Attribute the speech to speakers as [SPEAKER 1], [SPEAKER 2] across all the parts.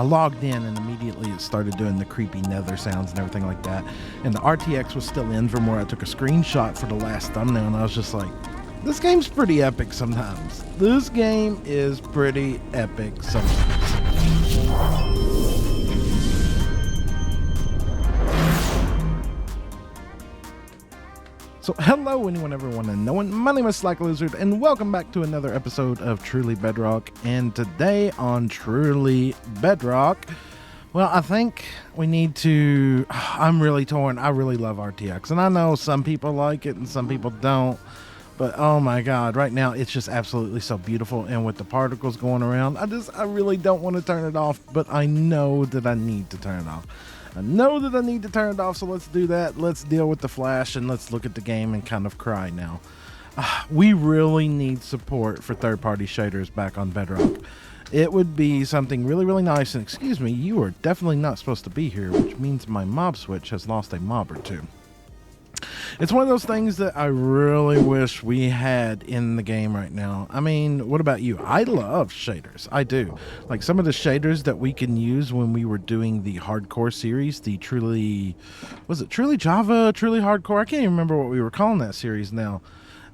[SPEAKER 1] I logged in and immediately it started doing the creepy nether sounds and everything like that. And the RTX was still in from where I took a screenshot for the last thumbnail, and I was just like, this game's pretty epic sometimes. This game is pretty epic sometimes. So hello anyone, everyone, and no one. My name is SlackLizard, and welcome back to another episode of Truly Bedrock. And today on Truly Bedrock, well, I think we need to, I'm really torn. I really love RTX, and I know some people like it and some people don't. But oh my God, right now it's just absolutely so beautiful. And with the particles going around, I really don't want to turn it off, but I know that I need to turn it off. So let's do that. Let's deal with the flash and let's look at the game and kind of cry now. We really need support for third-party shaders back on Bedrock. It would be something really, really nice. And excuse me, you are definitely not supposed to be here, which means my mob switch has lost a mob or two. It's one of those things that I really wish we had in the game right now. I mean, what about you? I love shaders. I do. Like some of the shaders that we can use when we were doing the hardcore series, the Truly, was it Truly Java, Truly Hardcore? I can't even remember what we were calling that series now.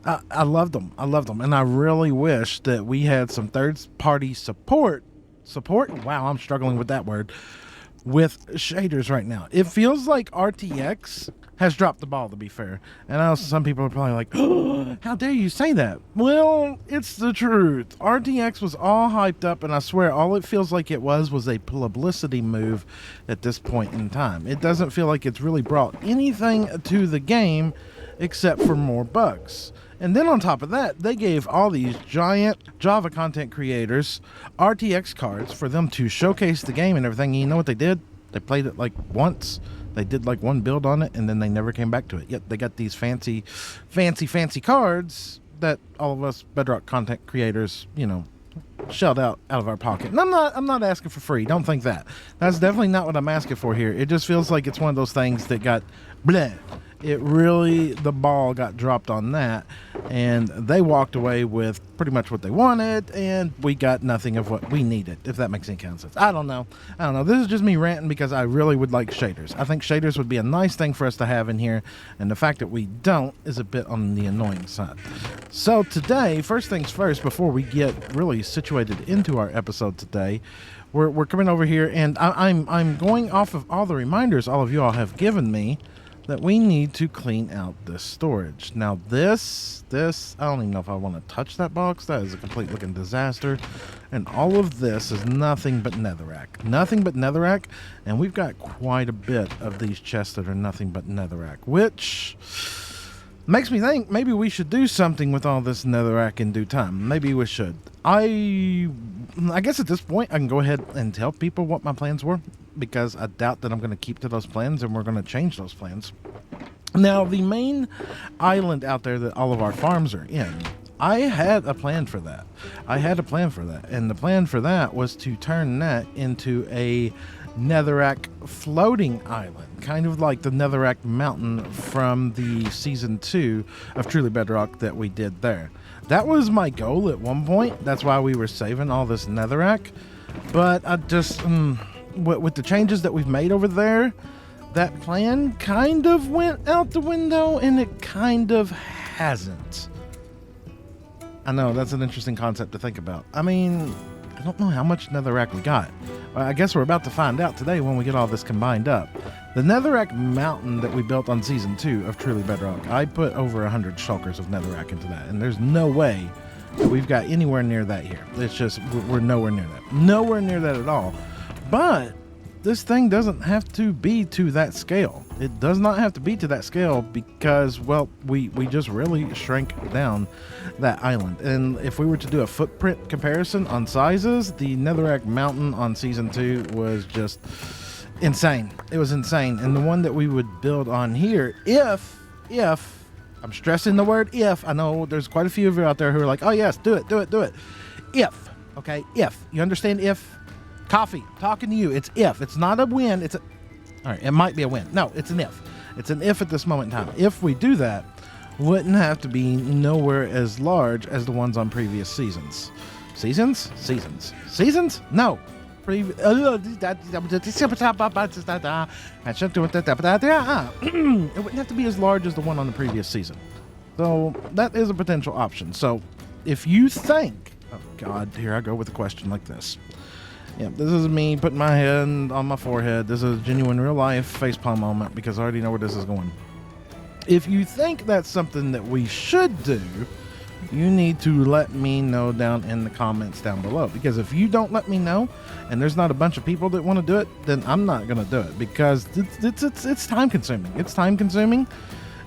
[SPEAKER 1] I loved them. And I really wish that we had some third-party support. Wow, I'm struggling with that word. With shaders right now. It feels like RTX has dropped the ball, to be fair. And I know some people are probably like, oh, how dare you say that? Well, it's the truth. RTX was all hyped up, and I swear all it feels like it was a publicity move at this point in time. It doesn't feel like it's really brought anything to the game except for more bugs. And then on top of that, they gave all these giant Java content creators RTX cards for them to showcase the game and everything. And you know what they did? They played it like once. They did like one build on it, and then they never came back to it. Yet they got these fancy cards that all of us Bedrock content creators, you know, shelled out of our pocket. And I'm not asking for free. Don't think that. That's definitely not what I'm asking for here. It just feels like it's one of those things that got bleh. It really, the ball got dropped on that, and they walked away with pretty much what they wanted, and we got nothing of what we needed, if that makes any kind of sense. I don't know. This is just me ranting because I really would like shaders. I think shaders would be a nice thing for us to have in here, and the fact that we don't is a bit on the annoying side. So today, first things first, before we get really situated into our episode today, we're coming over here, and I'm going off of all the reminders all of you all have given me that we need to clean out this storage. Now this, I don't even know if I want to touch that box. That is a complete looking disaster. And all of this is nothing but netherrack. Nothing but netherrack. And we've got quite a bit of these chests that are nothing but netherrack, which makes me think maybe we should do something with all this netherrack in due time. Maybe we should. I guess at this point I can go ahead and tell people what my plans were, because I doubt that I'm going to keep to those plans, and we're going to change those plans. Now, the main island out there that all of our farms are in, I had a plan for that. And the plan for that was to turn that into a netherrack floating island, kind of like the netherrack mountain from the season 2 of Truly Bedrock that we did there. That was my goal at one point. That's why we were saving all this netherrack. But I just, with the changes that we've made over there, that plan kind of went out the window, and it kind of hasn't. I know, that's an interesting concept to think about. I mean, I don't know how much netherrack we got. I guess we're about to find out today when we get all this combined up. The netherrack mountain that we built on season 2 of Truly Bedrock, I put over 100 shulkers of netherrack into that, and there's no way that we've got anywhere near that here. It's just, we're nowhere near that. Nowhere near that at all. But this thing doesn't have to be to that scale. It does not have to be to that scale because, well, we just really shrank down that island. And if we were to do a footprint comparison on sizes, the netherrack mountain on season 2 was just insane. It was insane. And the one that we would build on here, if I'm stressing the word if, I know there's quite a few of you out there who are like, oh yes, do it. If, okay, if. You understand if? Coffee, talking to you. It's if. It's not a win. It's a... All right, it might be a win. No, it's an if. It's an if at this moment in time. If we do that, wouldn't have to be nowhere as large as the ones on previous seasons. Seasons? No. previous. It wouldn't have to be as large as the one on the previous season. So that is a potential option. So if you think, oh God, here I go with a question like this. Yeah, this is me putting my hand on my forehead. This is a genuine real life facepalm moment because I already know where this is going. If you think that's something that we should do, you need to let me know down in the comments down below, because if you don't let me know and there's not a bunch of people that want to do it, then I'm not going to do it, because it's time consuming. It's time consuming,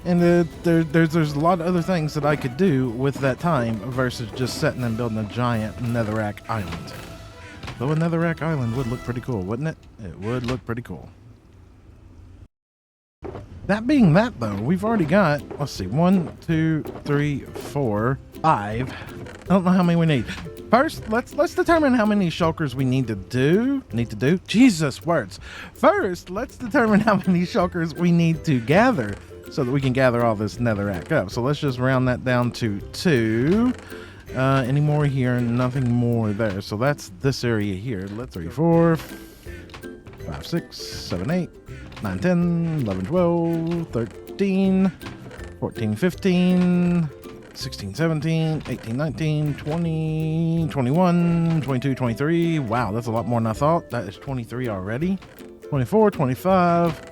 [SPEAKER 1] and there's a lot of other things that I could do with that time versus just sitting and building a giant netherrack island. Though a netherrack island would look pretty cool, wouldn't it? It would look pretty cool. That being that, though, we've already got, let's see, 1, 2, 3, 4, 5. I don't know how many we need. First, let's determine how many shulkers we need to do. Jesus words. First, let's determine how many shulkers we need to gather so that we can gather all this netherrack up. So let's just round that down to 2. Any more here? Nothing more there. So that's this area here. Let's 3, 4, 5, 6, 7, 8. 9, 10, 11, 12, 13, 14, 15, 16, 17, 18, 19, 20, 21, 22, 23. Wow, that's a lot more than I thought. That is 23 already. 24, 25,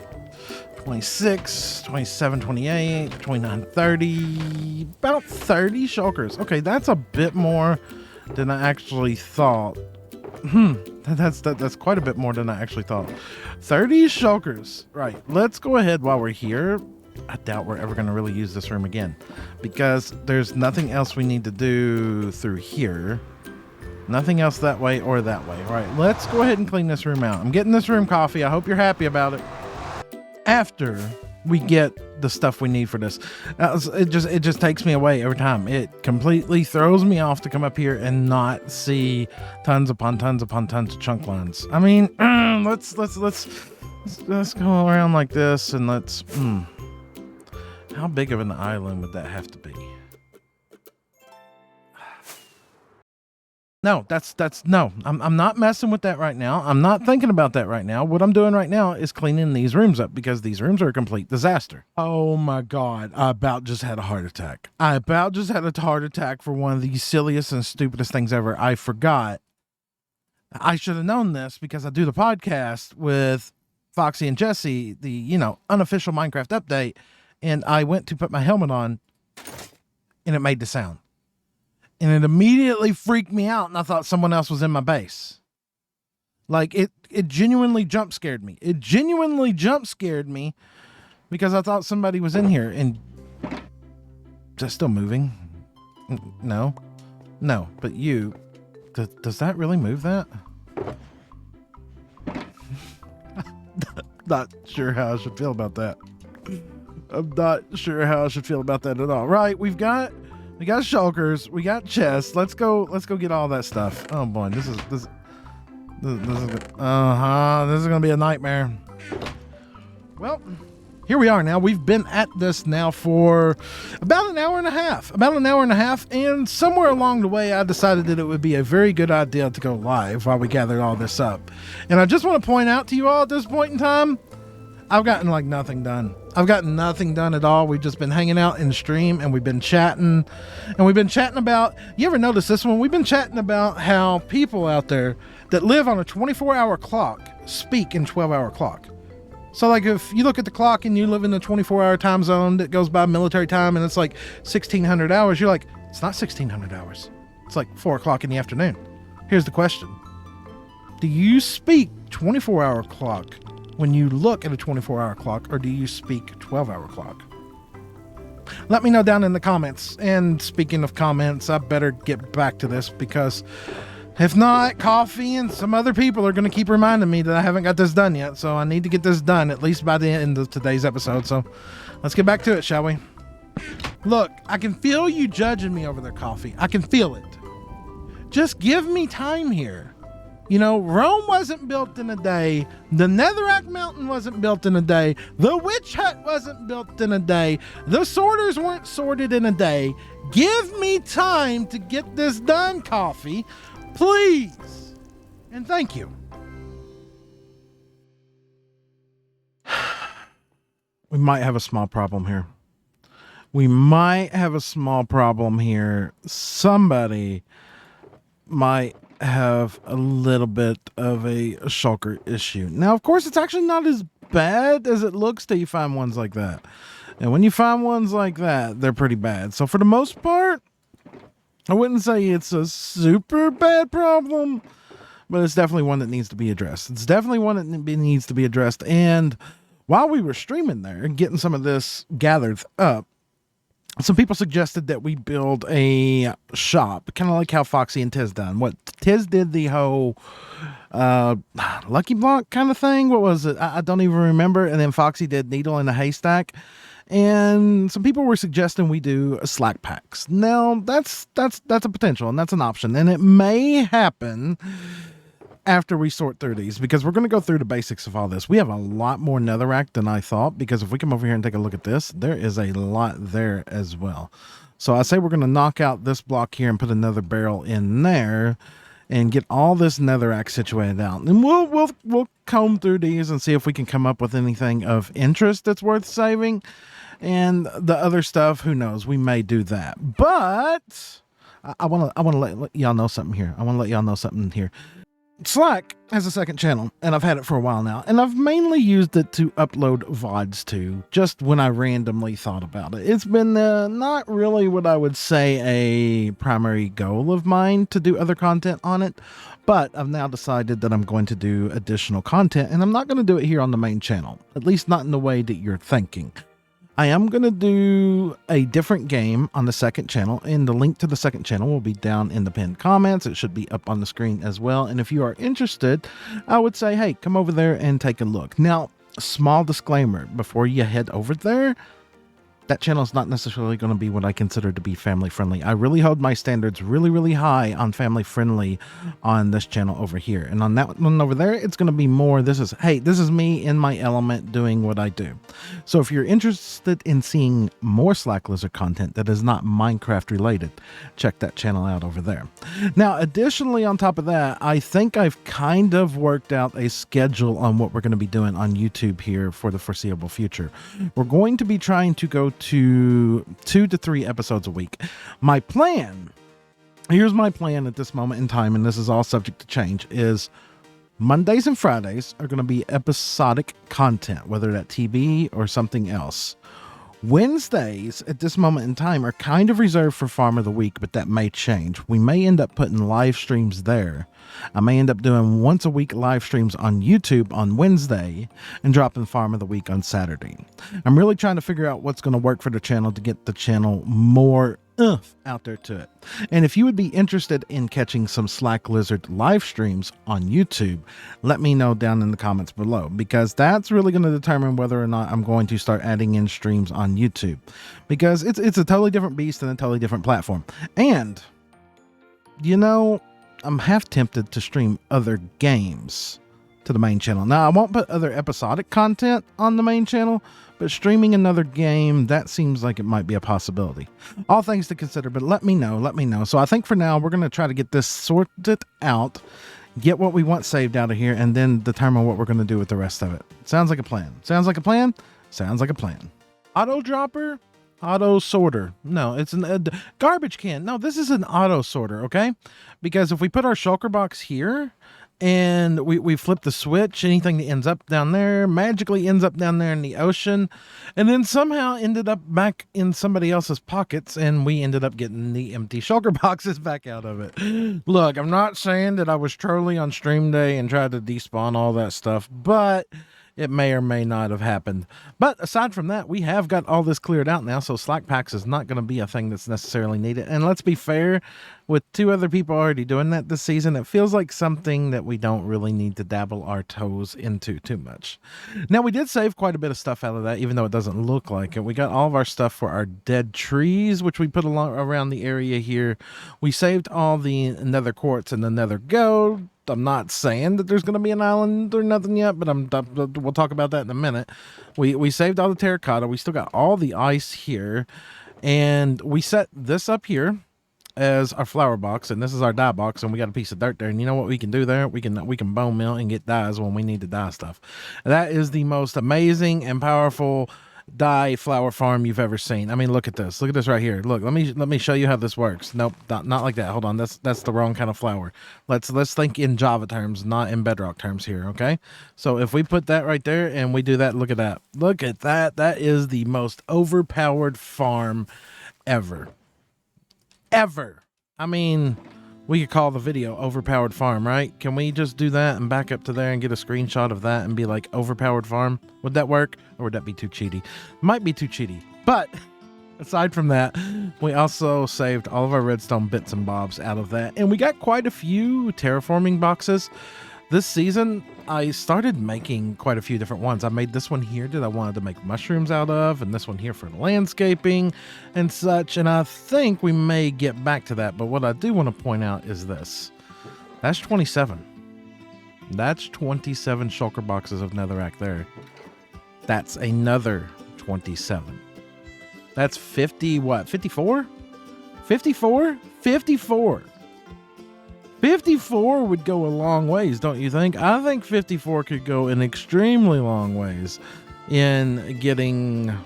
[SPEAKER 1] 26, 27, 28, 29, 30. About 30 shulkers. Okay, that's a bit more than I actually thought. That's quite a bit more than I actually thought. 30 shulkers. Right, let's go ahead while we're here. I doubt we're ever going to really use this room again, because there's nothing else we need to do through here. Nothing else that way or that way. All right, let's go ahead and clean this room out. I'm getting this room coffee. I hope you're happy about it. After we get the stuff we need for this, it just takes me away every time. It completely throws me off to come up here and not see tons upon tons upon tons of chunk lines. I mean, let's go around like this, and let's how big of an island would that have to be? No, no, I'm not messing with that right now. I'm not thinking about that right now. What I'm doing right now is cleaning these rooms up, because these rooms are a complete disaster. Oh my God, I about just had a heart attack. I about just had a heart attack for one of the silliest and stupidest things ever. I forgot. I should have known this, because I do the podcast with Foxy and Jesse, the, unofficial Minecraft update, and I went to put my helmet on and it made the sound. And it immediately freaked me out, and I thought someone else was in my base. Like, it genuinely jump scared me. It genuinely jump scared me, because I thought somebody was in here. And is that still moving? No, but you, does that really move that? Not sure how I should feel about that. I'm not sure how I should feel about that at all. Right, we got shulkers, we got chests. Let's go get all that stuff. Oh boy, this is gonna be a nightmare. Well, here we are now. We've been at this now for about an hour and a half, and somewhere along the way I decided that it would be a very good idea to go live while we gathered all this up. And I just want to point out to you all at this point in time, I've gotten like nothing done. I've gotten nothing done at all. We've just been hanging out in the stream, and we've been chatting, about, you ever notice this one? We've been chatting about how people out there that live on a 24-hour clock speak in 12-hour clock. So like, if you look at the clock and you live in a 24-hour time zone that goes by military time, and it's like 1600 hours, you're like, it's not 1600 hours. It's like 4 o'clock in the afternoon. Here's the question. Do you speak 24-hour clock when you look at a 24-hour clock, or do you speak 12-hour clock? Let me know down in the comments. And speaking of comments, I better get back to this, because if not, Coffee and some other people are going to keep reminding me that I haven't got this done yet. So I need to get this done at least by the end of today's episode. So let's get back to it, shall we? Look, I can feel you judging me over there, Coffee. I can feel it. Just give me time here. Rome wasn't built in a day. The Netherrack Mountain wasn't built in a day. The Witch Hut wasn't built in a day. The sorters weren't sorted in a day. Give me time to get this done, Coffee. Please. And thank you. we might have a small problem here. We might have a small problem here. Somebody might have a little bit of a shulker issue. Now, of course, it's actually not as bad as it looks till you find ones like that. And when you find ones like that, they're pretty bad. So for the most part, I wouldn't say it's a super bad problem, but it's definitely one that needs to be addressed. It's definitely one that needs to be addressed. And while we were streaming there and getting some of this gathered up, some people suggested that we build a shop, kind of like how Foxy and Tiz done. What Tiz did, the whole Lucky Block kind of thing. What was it? I don't even remember. And then Foxy did Needle in a Haystack. And some people were suggesting we do Slack packs. Now that's a potential, and that's an option, and it may happen after we sort through these, because we're going to go through the basics of all this. We have a lot more netherrack than I thought, because if we come over here and take a look at this, there is a lot there as well. So I say we're going to knock out this block here and put another barrel in there and get all this netherrack situated out. And we'll comb through these and see if we can come up with anything of interest that's worth saving. And the other stuff, who knows? We may do that. But I want to let y'all know something here. I want to let y'all know something here. Slack has a second channel, and I've had it for a while now, and I've mainly used it to upload VODs to, just when I randomly thought about it. It's been not really what I would say a primary goal of mine to do other content on it, but I've now decided that I'm going to do additional content, and I'm not going to do it here on the main channel, at least not in the way that you're thinking. I am going to do a different game on the second channel, and the link to the second channel will be down in the pinned comments. It should be up on the screen as well. And if you are interested, I would say, hey, come over there and take a look. Now, small disclaimer, before you head over there, that channel is not necessarily going to be what I consider to be family friendly. I really hold my standards really, really high on family friendly on this channel over here. And on that one over there, it's going to be more, this is me in my element doing what I do. So if you're interested in seeing more SlackLizard content that is not Minecraft related, check that channel out over there. Now, additionally, on top of that, I think I've kind of worked out a schedule on what we're going to be doing on YouTube here for the foreseeable future. We're going to be trying to go to 2 to 3 episodes a week. My plan, here's my plan at this moment in time, and this is all subject to change, is Mondays and Fridays are going to be episodic content, whether that TV or something else. Wednesdays at this moment in time are kind of reserved for Farm of the Week, but that may change. We may end up putting live streams there. I may end up doing once a week live streams on YouTube on Wednesday and dropping Farm of the Week on Saturday. I'm really trying to figure out what's going to work for the channel to get the channel more out there to it. And if you would be interested in catching some SlackLizard live streams on YouTube, let me know down in the comments below, because that's really going to determine whether or not I'm going to start adding in streams on YouTube, because it's a totally different beast and a totally different platform. And you know, I'm half tempted to stream other games to the main channel. Now, I won't put other episodic content on the main channel, but streaming another game, that seems like it might be a possibility. All things to consider, but let me know. So I think for now, we're going to try to get this sorted out, get what we want saved out of here, and then determine what we're going to do with the rest of it. Sounds like a plan. Sounds like a plan? Sounds like a plan. Auto dropper? Auto sorter. No, it's a garbage can. No, this is an auto sorter, okay? Because if we put our shulker box here and we flip the switch, anything that ends up down there magically ends up down there in the ocean, and then somehow ended up back in somebody else's pockets, and we ended up getting the empty shulker boxes back out of it. Look, I'm not saying that I was trolling on stream day and tried to despawn all that stuff, but it may or may not have happened. But aside from that, we have got all this cleared out now, so Slack packs is not going to be a thing that's necessarily needed. And let's be fair, with 2 other people already doing that this season, it feels like something that we don't really need to dabble our toes into too much. Now, we did save quite a bit of stuff out of that, even though it doesn't look like it. We got all of our stuff for our dead trees, which we put around the area here. We saved all the nether quartz and the nether gold. I'm not saying that there's going to be an island or nothing yet, but we'll talk about that in a minute. We saved all the terracotta. We still got all the ice here, and we set this up here as our flower box, and this is our dye box, and we got a piece of dirt there. And you know what we can do there? We can bone mill and get dyes when we need to dye stuff. That is the most amazing and powerful dye flower farm you've ever seen. I mean, look at this. Look at this right here. Look, let me show you how this works. Nope, not like that. Hold on. That's the wrong kind of flower. Let's think in Java terms, not in Bedrock terms here, okay? So if we put that right there and we do that, look at that. Look at that. That is the most overpowered farm ever. Ever. I mean, we could call the video Overpowered Farm, right? Can we just do that and back up to there and get a screenshot of that and be like Overpowered Farm? Would that work? Or would that be too cheaty? Might be too cheaty. But aside from that, we also saved all of our redstone bits and bobs out of that. And we got quite a few terraforming boxes. This season, I started making quite a few different ones. I made this one here that I wanted to make mushrooms out of, and this one here for landscaping and such, and I think we may get back to that, but what I do want to point out is this. That's 27. That's 27 shulker boxes of netherrack there. That's another 27. That's 50, what, 54? 54? 54. 54 would go a long ways, don't you think? I think 54 could go an extremely long ways in getting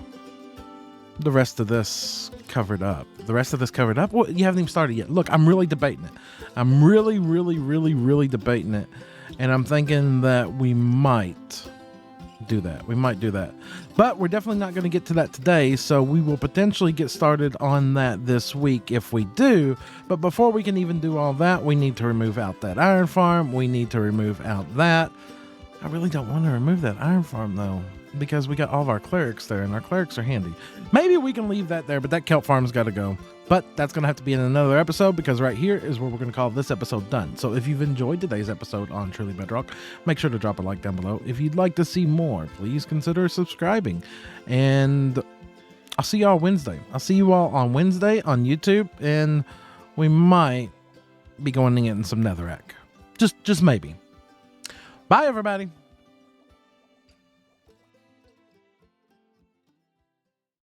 [SPEAKER 1] the rest of this covered up. The rest of this covered up? Well, you haven't even started yet. Look, I'm really debating it. I'm really debating it. And I'm thinking that we might do that. We might do that. But we're definitely not going to get to that today, so we will potentially get started on that this week if we do. But before we can even do all that, we need to remove out that iron farm. We need to remove out that. I really don't want to remove that iron farm, though, because we got all of our clerics there, and our clerics are handy. Maybe we can leave that there, but that kelp farm's got to go. But that's going to have to be in another episode, because right here is where we're going to call this episode done. So if you've enjoyed today's episode on Truly Bedrock, make sure to drop a like down below. If you'd like to see more, please consider subscribing. And I'll see y'all Wednesday. I'll see you all on Wednesday on YouTube, and we might be going in getting some netherrack. Just maybe. Bye, everybody.